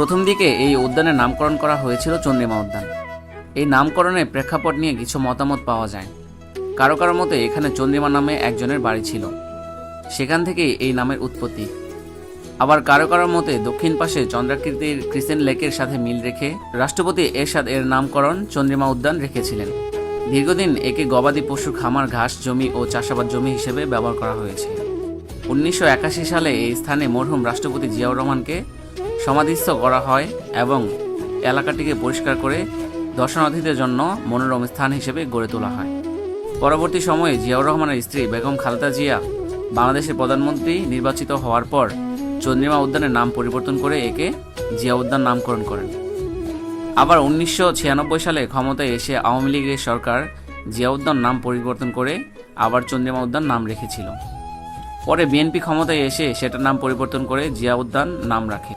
প্রথম দিকে এই উদ্যানের নামকরণ করা হয়েছিল চন্দ্রিমা উদ্যান। এই নামকরণের প্রেক্ষাপট নিয়ে কিছু মতামত পাওয়া যায়। কারো কারো মতে এখানে চন্দ্রিমা নামে একজনের বাড়ি ছিল, সেখান থেকেই এই নামের উৎপত্তি। আবার কারো কারো মতে দক্ষিণ পাশে চন্দ্রাকৃতির ক্রিসেন্ট লেকের সাথে মিল রেখে রাষ্ট্রপতি এরশাদ এর নামকরণ চন্দ্রিমা উদ্যান রেখেছিলেন। দীর্ঘদিন একে গবাদি পশুর খামার, ঘাস জমি ও চাষাবাদ জমি হিসেবে ব্যবহার করা হয়েছে। 1981 সালে এই স্থানে মরহুম রাষ্ট্রপতি জিয়াউর রহমানকে সমাধিস্থ করা হয় এবং এলাকাটিকে পরিষ্কার করে দর্শনার্থীদের জন্য মনোরম স্থান হিসেবে গড়ে তোলা হয়। পরবর্তী সময়ে জিয়াউর রহমানের স্ত্রী বেগম খালেদা জিয়া বাংলাদেশের প্রধানমন্ত্রী নির্বাচিত হওয়ার পর চন্দ্রিমা উদ্যানের নাম পরিবর্তন করে একে জিয়া উদ্যান নামকরণ করেন। আবার 1996 সালে ক্ষমতায় এসে আওয়ামী লীগের সরকার জিয়া উদ্যান নাম পরিবর্তন করে আবার চন্দ্রিমা উদ্যান নাম রেখেছিল। পরে বিএনপি ক্ষমতায় এসে সেটার নাম পরিবর্তন করে জিয়া উদ্যান নাম রাখে।